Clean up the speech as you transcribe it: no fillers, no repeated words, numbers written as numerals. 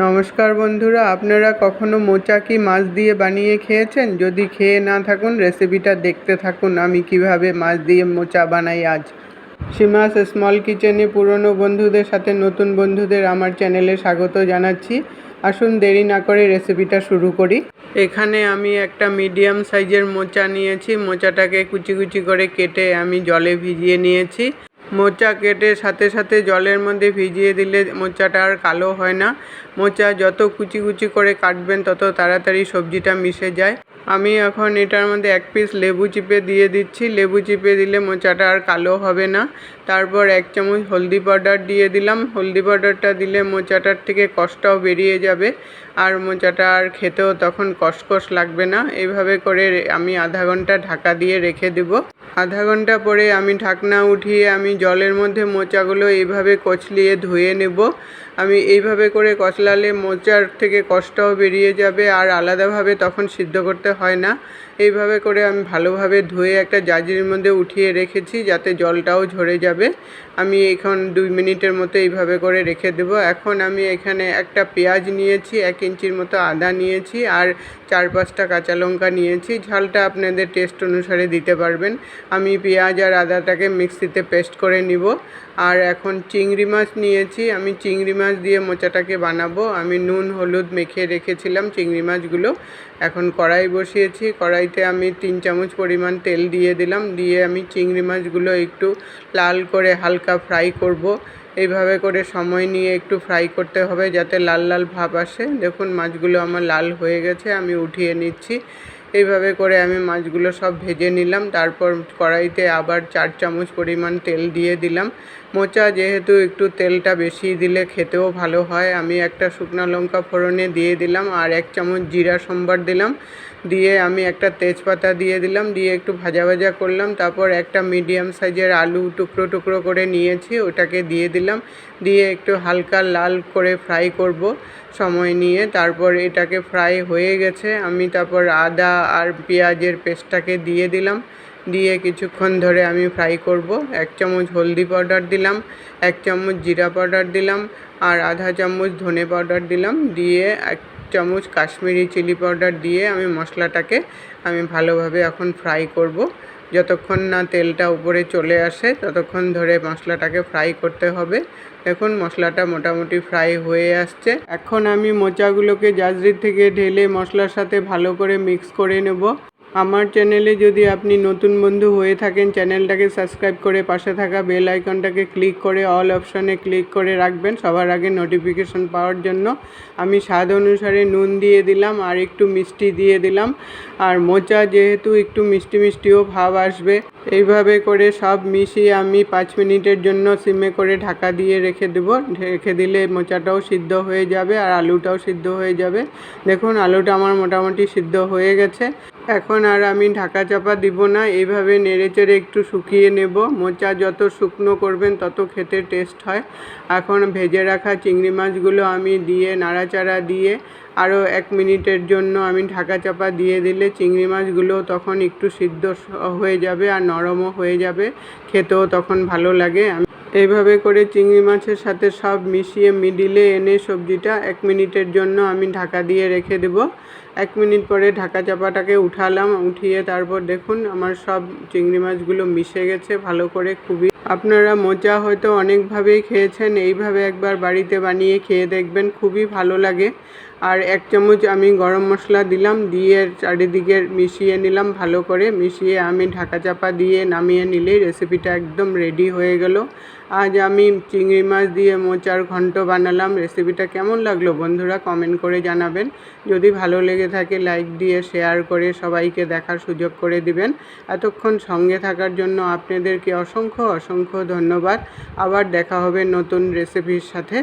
নমস্কার বন্ধুরা, আপনারা কখনো মোচা কি মাছ দিয়ে বানিয়ে খেয়েছেন? যদি খেয়ে না থাকুন রেসিপিটা দেখতে থাকুন আমি কিভাবে মাছ দিয়ে মোচা বানাই আজ। সীমাস স্মল কিচেনে পুরনো বন্ধুদের সাথে নতুন বন্ধুদের আমার চ্যানেলে স্বাগত জানাচ্ছি। আসুন দেরি না করে রেসিপিটা শুরু করি। এখানে আমি একটা মিডিয়াম সাইজের মোচা নিয়েছি। মোচাটাকে কুচি কুচি করে কেটে আমি জলে ভিজিয়ে নিয়েছি। মোচা কেটে সাথে সাথে জলের মধ্যে ভিজিয়ে দিলে মোচাটা আর কালো হয় না। মোচা যত কুচি কুচি করে কাটবেন তত তাড়াতাড়ি সবজিটা মিশে যায়। আমি এখন এটার মধ্যে এক পিস লেবু চিপে দিয়ে দিচ্ছি। লেবু চিপে দিলে মোচাটা আর কালো হবে না। তারপর 1 চামচ হলদি পাউডার দিয়ে দিলাম। হলদি পাউডারটা দিলে মোচাটার থেকে কষটাও বেরিয়ে যাবে আর মোচাটা আর খেতেও তখন কষকষ লাগবে না। এইভাবে করে আমি আধা ঘন্টা ঢাকা দিয়ে রেখে দেব। আধা ঘন্টা পরে আমি ঢাকনা উঠিয়ে আমি জলের মধ্যে মোচাগুলো এইভাবে কচলিয়ে ধুয়ে নেব। আমি এইভাবে করে কচলালে মোচার থেকে কষটাও বেরিয়ে যাবে আর আলাদাভাবে তখন সিদ্ধ করতে হয় না। এইভাবে করে আমি ভালোভাবে ধুয়ে একটা জাজির মধ্যে উঠিয়ে রেখেছি যাতে জলটাও ঝরে যাবে। আমি এখন 2 মিনিটের মতো এইভাবে করে রেখে দেব। এখন আমি এখানে একটা পেঁয়াজ নিয়েছি, 1 ইঞ্চির মতো আদা নিয়েছি আর 4-5টা কাঁচা লঙ্কা নিয়েছি। ঝালটা আপনাদের টেস্ট অনুসারে দিতে পারবেন। আমি পেঁয়াজ আর আদাটাকে মিক্সিতে পেস্ট করে নিব। আর এখন চিংড়ি মাছ নিয়েছি। আমি চিংড়ি মাছ দিয়ে মোচাটাকে বানাবো। আমি নুন হলুদ মেখে রেখেছিলাম চিংড়ি মাছগুলো। এখন কড়াই বসিয়েছি। কড়াইতে আমি 3 চামচ পরিমাণ তেল দিয়ে দিলাম। দিয়ে আমি চিংড়ি মাছগুলো একটু লাল করে হালকা ফ্রাই করব। এইভাবে করে সময় নিয়ে একটু ফ্রাই করতে হবে যাতে লাল লাল ভাব আসে। দেখুন মাছগুলো আমার লাল হয়ে গেছে, আমি উঠিয়ে নিচ্ছি। এইভাবে করে আমি মাছগুলো সব ভেজে নিলাম। তারপর কড়াইতে আবার 4 চামচ পরিমাণ তেল দিয়ে দিলাম। মোচা যেহেতু একটু তেলটা বেশি দিলে খেতেও ভালো হয়, আমি একটা শুকনো লঙ্কা ফোড়নে দিয়ে দিলাম আর 1 চামচ জিরা সম্বার দিলাম। দিয়ে আমি একটা তেজপাতা দিয়ে দিলাম। দিয়ে একটু ভাজা ভাজা করলাম। তারপর একটা মিডিয়াম সাইজের আলু টুকরো টুকরো করে নিয়েছি, ওটাকে দিয়ে দিলাম। দিয়ে একটু হালকা লাল করে ফ্রাই করব সময় নিয়ে। তারপর এটাকে ফ্রাই হয়ে গেছে, আমি তারপর আদা আর পেঁয়াজের পেস্টটাকে দিয়ে দিলাম। দিয়ে কিছুক্ষণ ধরে আমি ফ্রাই করব। 1 চামচ হলদি পাউডার দিলাম, 1 চামচ জিরা পাউডার দিলাম আর আধা চামচ ধনে পাউডার দিলাম। দিয়ে 1 চামচ কাশ্মীরি চিলি পাউডার দিয়ে আমি মশলাটাকে ভালোভাবে এখন ফ্রাই করব। যতক্ষণ না তেলটা উপরে চলে আসে ততক্ষণ ধরে মশলাটাকে ফ্রাই করতে হবে। দেখুন মশলাটা মোটামুটি ফ্রাই হয়ে আসছে। এখন আমি মোচাগুলোকে জাজরির থেকে ঢেলে মশলার সাথে ভালো করে মিক্স করে নেব। আমার চ্যানেলে যদি আপনি নতুন বন্ধু হয়ে থাকেন চ্যানেলটাকে সাবস্ক্রাইব করে পাশে থাকা বেল আইকনটাকে ক্লিক করে অল অপশানে ক্লিক করে রাখবেন সবার আগে নোটিফিকেশন পাওয়ার জন্য। আমি স্বাদ অনুসারে নুন দিয়ে দিলাম আর একটু মিষ্টি দিয়ে দিলাম। আর মোচা যেহেতু একটু মিষ্টি মিষ্টিও ভাব আসবে, এইভাবে করে সব মিশিয়ে আমি 5 মিনিটের জন্য সিমে করে ঢাকা দিয়ে রেখে দেব। রেখে দিলে মোচাটাও সিদ্ধ হয়ে যাবে আর আলুটাও সিদ্ধ হয়ে যাবে। দেখুন আলুটা আমার মোটামুটি সিদ্ধ হয়ে গেছে। এখন আর আমি ঢাকা চাপা দিব না, এইভাবে নেড়েচেড়ে একটু শুকিয়ে নেব। মোচা যত শুকনো করবেন তত খেতে টেস্ট হয়। এখন ভেজে রাখা চিংড়ি মাছগুলো আমি দিয়ে নাড়াচাড়া দিয়ে আরও 1 মিনিটের জন্য আমি ঢাকা চাপা দিয়ে দিলে চিংড়ি মাছগুলো তখন একটু সিদ্ধ হয়ে যাবে আর নরমও হয়ে যাবে, খেতেও তখন ভালো লাগে। এইভাবে করে চিংড়ি মাছের সাথে সব মিশিয়ে মিডিলে এনে সবজিটা 1 মিনিটের জন্য আমি ঢাকা দিয়ে রেখে দেব। 1 মিনিট পরে ঢাকা চাপাটাকে উঠালাম। উঠিয়ে তারপর দেখুন আমার সব চিংড়ি মাছগুলো মিশে গেছে ভালো করে। খুবই আপনারা মোচা হয়তো অনেকভাবেই খেয়েছেন, এইভাবে একবার বাড়িতে বানিয়ে খেয়ে দেখবেন, খুবই ভালো লাগে। আর 1 চামচ আমি গরম মশলা দিলাম। দিয়ে চারিদিকে মিশিয়ে নিলাম ভালো করে। মিশিয়ে আমি ঢাকা চাপা দিয়ে নামিয়ে নিলেই রেসিপিটা একদম রেডি হয়ে গেল। আজ আমি চিংড়ি মাছ দিয়ে মোচার ঘন্ট বানালাম। রেসিপিটা কেমন লাগলো বন্ধুরা কমেন্ট করে জানাবেন। যদি ভালো লেগে থাকে লাইক দিয়ে শেয়ার করে সবাইকে দেখার সুযোগ করে দিবেন। এতক্ষণ সঙ্গে থাকার জন্য আপনাদেরকে অসংখ্য অসংখ্য ধন্যবাদ। আবার দেখা হবে নতুন রেসিপির সাথে।